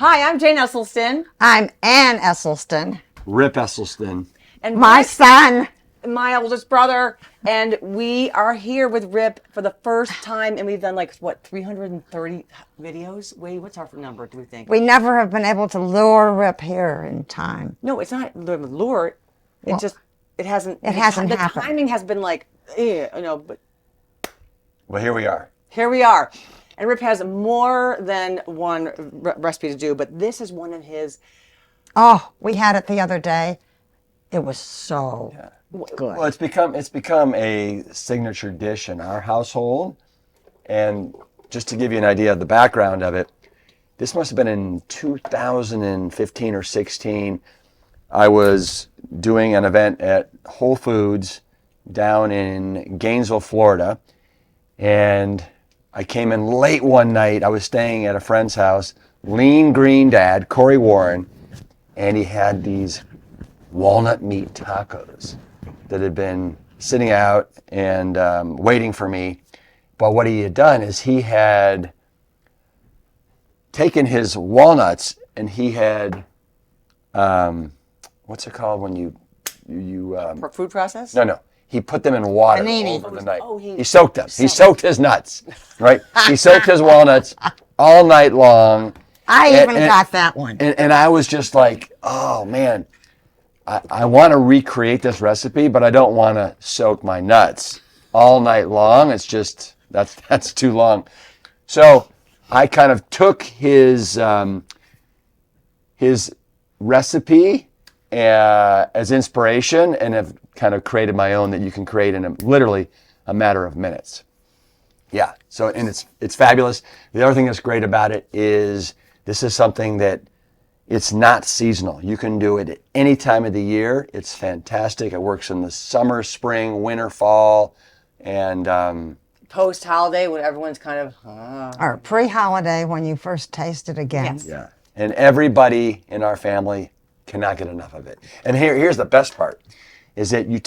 Hi, I'm Jane Esselstyn. I'm Ann Esselstyn. Rip Esselstyn. And My son. my oldest brother. And we are here with Rip for the first time. And we've done 330 videos? Wait, what's our number, do we think? We never have been able to lure Rip here in time. No, it's not lure. It hasn't happened. The timing has been but Well, here we are. here we are. And Rip has more than one recipe to do, but this is one of his. Oh, we had it the other day. It was so good. Well, it's become a signature dish in our household. And just to give you an idea of the background of it, this must have been in 2015 or 16. I was doing an event at Whole Foods down in Gainesville, Florida, and I came in late one night. I was staying at a friend's house, Lean Green Dad, Corey Warren, and he had these walnut meat tacos that had been sitting out and waiting for me. But what he had done is he had taken his walnuts and he had, what's it called when you For food process? No. He put them in water Panini. over the night. Oh, he soaked them. He soaked his nuts, right? He soaked his walnuts all night long. I even got that one. And I was just like, oh, man, I want to recreate this recipe, but I don't want to soak my nuts all night long. It's just, that's too long. So I kind of took his recipe as inspiration and have kind of created my own that you can create in literally a matter of minutes. Yeah, so and it's fabulous. The other thing that's great about it is this is something that it's not seasonal. You can do it at any time of the year. It's fantastic. It works in the summer, spring, winter, fall, and Post-holiday when everyone's kind of... Or pre-holiday when you first taste it again. Yes. yeah. And everybody in our family cannot get enough of it. And here's the best part, is that you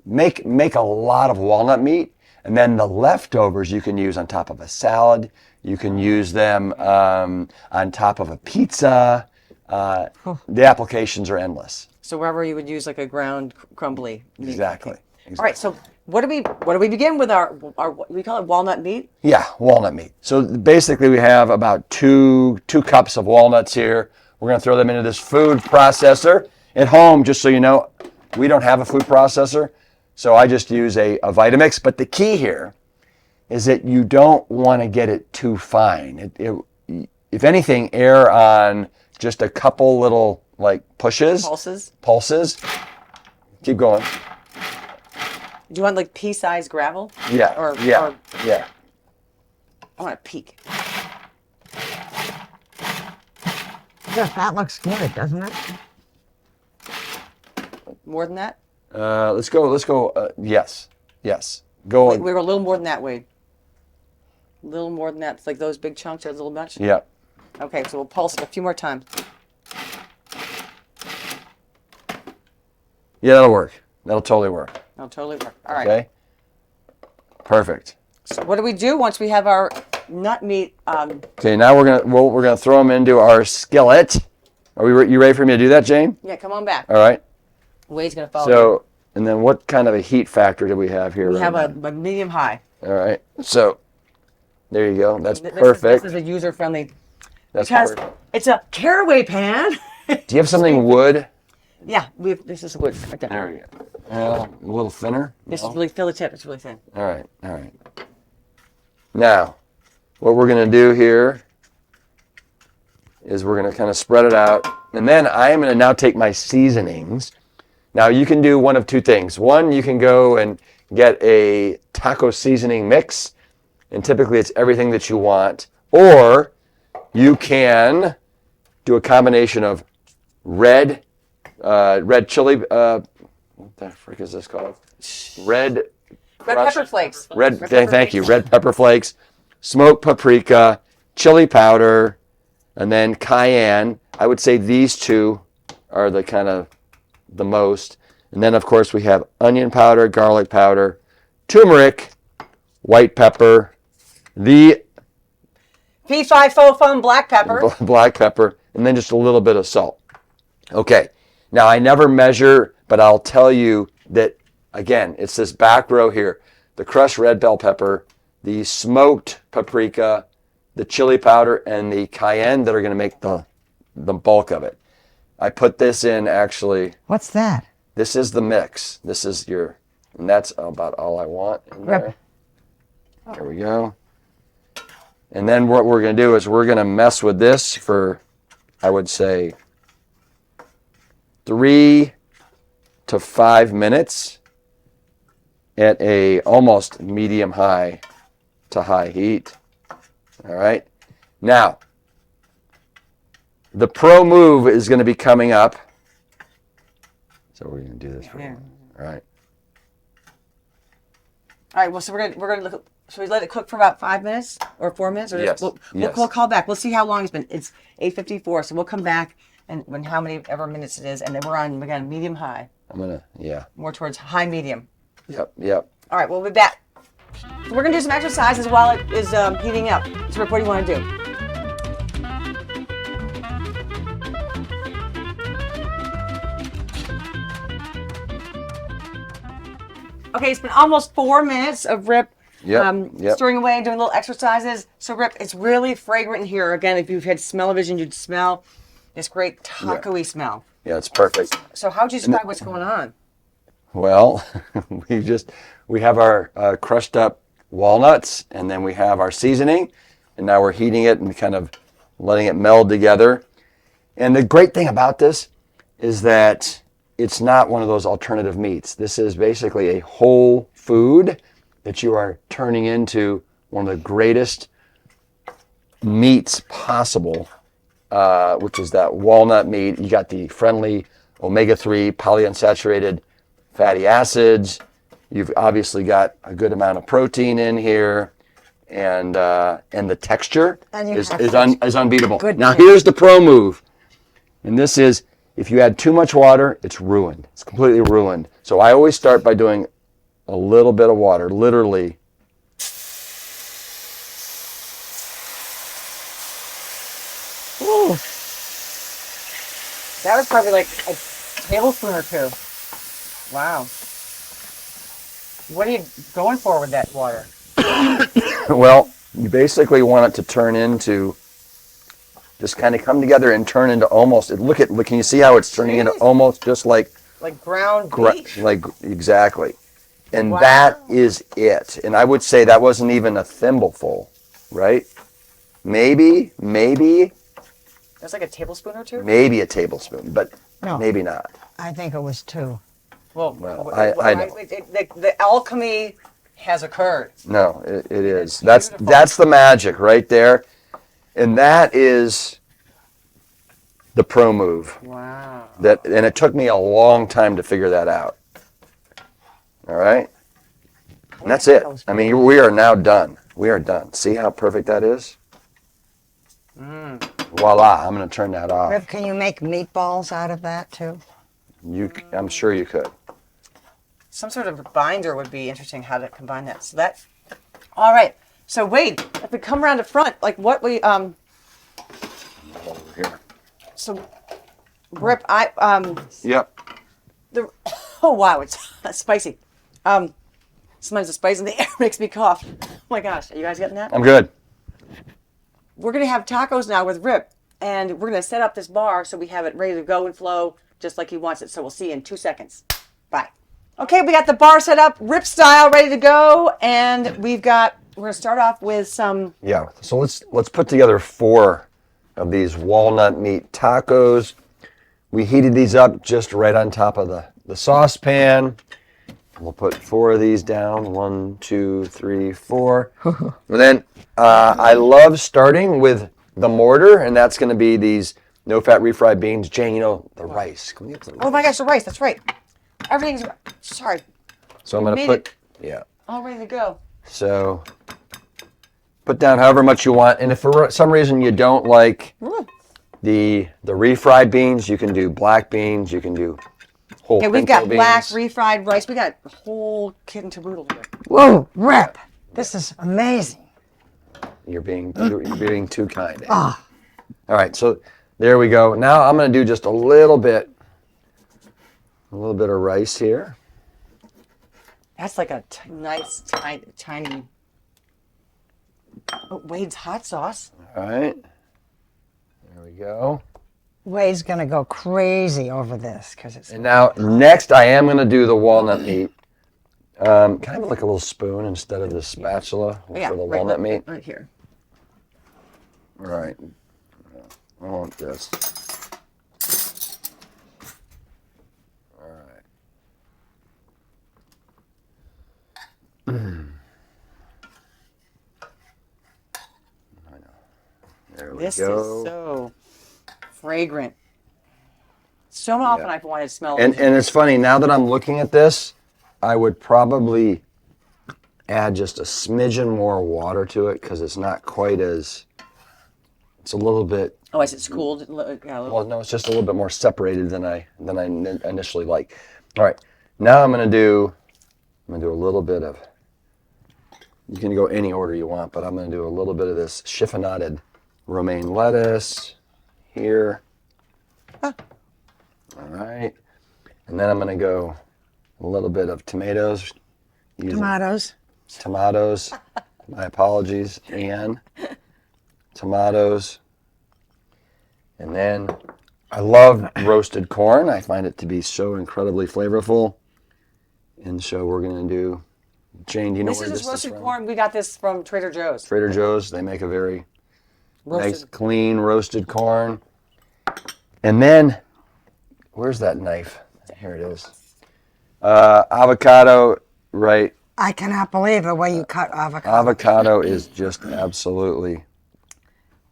make a lot of walnut meat, and then the leftovers you can use on top of a salad. You can use them on top of a pizza. The applications are endless. So wherever you would use a ground crumbly meat. Exactly. All right, so what do we begin with our we call it walnut meat? Yeah, walnut meat. So basically we have about two cups of walnuts here. We're going to throw them into this food processor. At home, just so you know, we don't have a food processor, so I just use a Vitamix. But the key here is that you don't want to get it too fine. If anything, err on just a couple little pushes. Pulses. Keep going. Do you want pea-sized gravel? Yeah. Yeah. I want a peek. That looks good, doesn't it? More than that? Let's go. Yes. Go. Wait, we were a little more than that, Wade. A little more than that. It's like those big chunks. That's a little much. Yeah. Okay, so we'll pulse it a few more times. Yeah, that'll work. That'll totally work. That'll totally work. All right. Okay. Perfect. So what do we do once we have our nut meat? Okay, now we're gonna throw them into our skillet. You ready for me to do that, Jane? Yeah, come on back. All right. Wade's gonna follow. So, and then what kind of a heat factor do we have here? We have a medium high. All right. So, there you go. That's perfect. This is a user friendly. That's Because perfect. it's a caraway pan. Do you have something wood? Yeah, this is wood right there. There we go. A little thinner. This is really fill the tip. It's really thin. All right. Now, what we're going to do here is we're going to kind of spread it out. And then I am going to now take my seasonings. Now, you can do one of two things. One, you can go and get a taco seasoning mix. And typically, it's everything that you want. Or you can do a combination of red chili. What the frick is this called? Red pepper flakes. Thank you. Red pepper flakes, smoked paprika, chili powder, and then cayenne. I would say these two are the kind of the most. And then, of course, we have onion powder, garlic powder, turmeric, white pepper, the P5 faux fun black pepper. Black pepper, and then just a little bit of salt. Okay, now I never measure, but I'll tell you that, again, it's this back row here. The crushed red bell pepper, the smoked paprika, the chili powder, and the cayenne that are going to make the bulk of it. I put this in, actually. What's that? This is the mix. This is and that's about all I want in there. There we go. And then what we're going to do is we're going to mess with this for, I would say, 3 to 5 minutes at a almost medium high to high heat. All right. Now, the pro move is going to be coming up. So we're going to do this for a while. All right. All right. Well, so we're gonna look. Should we let it cook for about 5 minutes or 4 minutes? Or Yes. We'll call back. We'll see how long it's been. It's 8:54, so we'll come back and when how many ever minutes it is, and then we're on again medium high. More towards high medium. Yep. All right. We'll be back. So we're gonna do some exercises while it is heating up. So Rick, what do you want to do? Okay, it's been almost 4 minutes of Rip stirring away, doing little exercises. So Rip, it's really fragrant in here. Again, if you've had smell-o-vision, you'd smell this great taco-y smell. Yeah, it's perfect. So how would you describe what's going on? Well, we have our crushed up walnuts, and then we have our seasoning, and now we're heating it and kind of letting it meld together. And the great thing about this is that it's not one of those alternative meats. This is basically a whole food that you are turning into one of the greatest meats possible, which is that walnut meat. You got the friendly omega-3 polyunsaturated fatty acids. You've obviously got a good amount of protein in here, and the texture is unbeatable. Now here's the pro move, and this is, if you add too much water, it's ruined. It's completely ruined. So I always start by doing a little bit of water, literally. Ooh. That was probably like a tablespoon or two. Wow. What are you going for with that water? Well, you basically want it to turn into, just kind of come together and turn into almost, can you see how it's turning into almost just like ground beef? Exactly. And that is it. And I would say that wasn't even a thimbleful, right? Maybe. That's like a tablespoon or two? Maybe a tablespoon, but No. maybe not. I think it was 2. Well, I know. The alchemy has occurred. No, it is. That's the magic right there. And that is the pro move. Wow. And it took me a long time to figure that out. All right? And that's it. I mean, we are now done. We are done. See how perfect that is? Voila. I'm going to turn that off. Rip, can you make meatballs out of that too? I'm sure you could. Some sort of binder would be interesting how to combine that. So that, all right. So Wade, if we come around the front, like what we Over here. So Rip, Yep. oh wow, it's spicy. Sometimes the spice in the air makes me cough. Oh my gosh, are you guys getting that? I'm good. We're gonna have tacos now with Rip, and we're gonna set up this bar so we have it ready to go and flow just like he wants it. So we'll see you in 2 seconds. Bye. Okay, we got the bar set up, Rip style, ready to go, and we're gonna start off with some. Yeah. So let's put together 4 of these walnut meat tacos. We heated these up just right on top of the saucepan. We'll put 4 of these down. 1, 2, 3, 4. And then I love starting with the mortar, and that's going to be these no-fat refried beans. Jane, the rice. Can we have the rice? Oh my gosh, the rice. That's right. Everything's sorry. So I'm going to put All ready to go. So put down however much you want, and if for some reason you don't like the refried beans, you can do black beans. You can do whole. Okay, we've got pinto black beans. refried rice. We got a whole kit and caboodle here. Whoa, Rip, this is amazing. You're being too kind. Ah, All right, so there we go. Now I'm going to do just a little bit of rice here. That's like a nice, tiny. Oh, Wade's hot sauce. All right, there we go. Wade's gonna go crazy over this because it's. And now next, I am going to do the walnut meat. Can I have like a little spoon instead of the spatula for the walnut meat? Right here. All right. I want this. All right. I know. There we This go. is so fragrant. So often I've wanted to smell And it. it's funny, now that I'm looking at this, I would probably add just a smidgen more water to it because it's not quite as, it's a little bit, Oh, as it's cooled. Yeah, well, no, it's just a little bit more separated than I initially like. All right, now I'm gonna do a little bit of, you can go any order you want, but I'm gonna do a little bit of this chiffonaded romaine lettuce here. All right, and then I'm gonna go a little bit of tomatoes. Tomatoes. Tomatoes. My apologies, Anne. Tomatoes. And then I love roasted corn. I find it to be so incredibly flavorful. And so we're going to do, Jane, do you know This where is this just is roasted from? corn. We got this from Trader Joe's. Trader Joe's. They make a very nice, Roasted. clean roasted corn. And then, where's that knife? Here it is. Avocado, right? I cannot believe the way you cut avocado. Avocado is just absolutely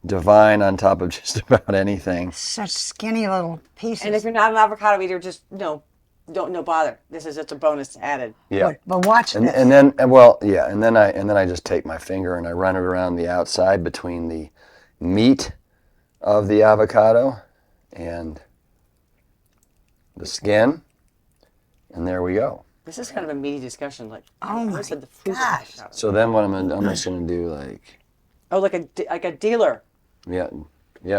divine on top of just about anything. Such skinny little pieces. And if you're not an avocado eater, just no bother. This is just a bonus added. Yeah. But watch And this. then and then I just take my finger and I run it around the outside between the meat of the avocado and the skin. And there we go. This is kind of a meaty discussion. Like, Oh my said the fruit of gosh. avocado. So then what I'm just gonna do like, Oh, like a dealer. yeah,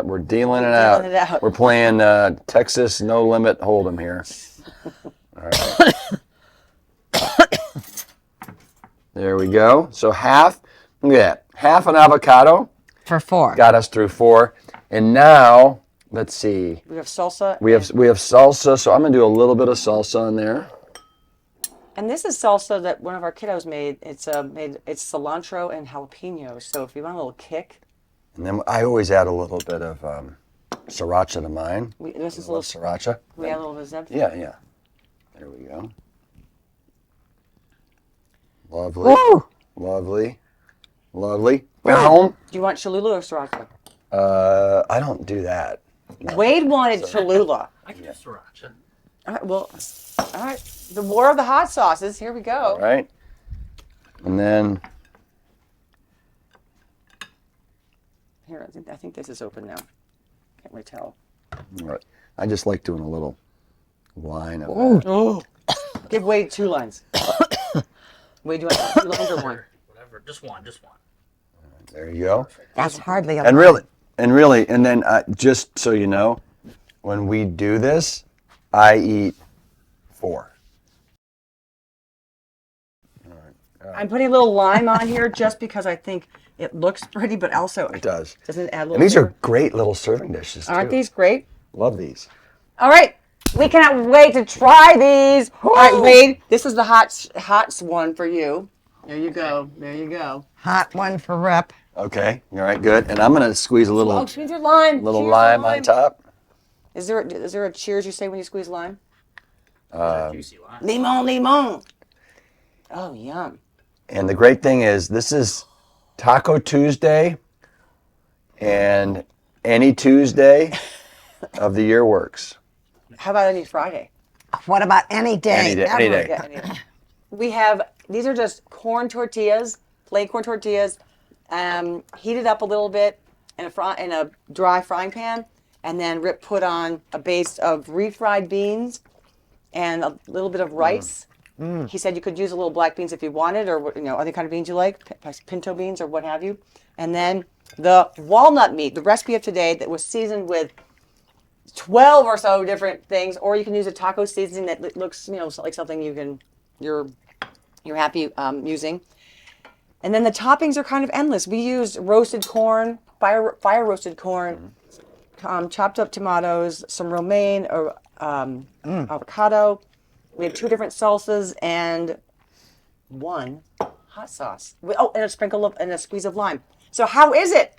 we're dealing it Dealing out. it out. We're playing Texas No Limit Hold'em here. All right. There we go. So look at that, half an avocado For 4. got us through 4, and now let's see. We have salsa. We have salsa, so I'm gonna do a little bit of salsa in there. And this is salsa that one of our kiddos made. It's cilantro and jalapenos. So if you want a little kick, And then I always add a little bit of sriracha to mine. this is a I love little. sriracha. We add a little bit of zest. Yeah. There we go. Lovely. Woo! Lovely. Boom. Do you want Cholula or sriracha? I don't do that. Wade wanted Cholula. I can do sriracha. All right, well, all right. The war of the hot sauces. Here we go. All right. And then Here, I think this is open now. Can't really tell. all right, I just like doing a little line of Oh. Give Wade 2 lines. Wade, do you want 2 lines or 1? Whatever. Just one. There you go. That's hardly a And really, and then just so you know, when we do this, I eat 4. I'm putting a little lime on here just because I think it looks pretty, but also It does. doesn't it add a little And these are flavor? great little serving dishes too. Aren't these great? Love these. All right. We cannot wait to try these. All right, Wade, this is the hot one for you. There you go. hot one for Rip. Okay. All right. Good. And I'm gonna squeeze a Oh, little squeeze your lime. Cheers, lime on top. Is there a cheers you say when you squeeze lime? Juicy lime. Limon. Oh, yum. And the great thing is, this is Taco Tuesday, and any Tuesday of the year works. How about any Friday? What about any day? Any day, any ever? day. Yeah, any day. We have, these are just corn tortillas, plain corn tortillas, heated up a little bit in a dry frying pan, and then Rip put on a base of refried beans and a little bit of rice He said you could use a little black beans if you wanted, or other kind of beans you like, pinto beans or what have you. And then the walnut meat, the recipe of today that was seasoned with 12 or so different things, or you can use a taco seasoning that looks, like something you're happy using. And then the toppings are kind of endless. We used roasted corn, fire roasted corn, chopped up tomatoes, some romaine or avocado. We had 2 different salsas and 1 hot sauce. And a squeeze of lime. So how is it?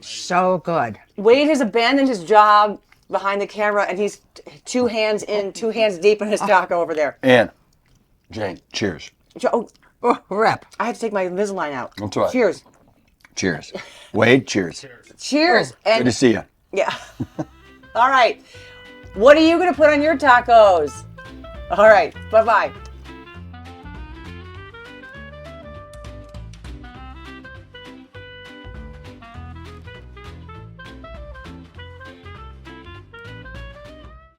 So good. Wade has abandoned his job behind the camera, and he's 2 hands deep in his taco over there. And Jane, cheers. Oh, Rip. I had to take my Invisalign out. That's all right. Cheers. Cheers. Wade, cheers. Cheers. Good to see you. Yeah. All right. What are you going to put on your tacos? All right. Bye-bye.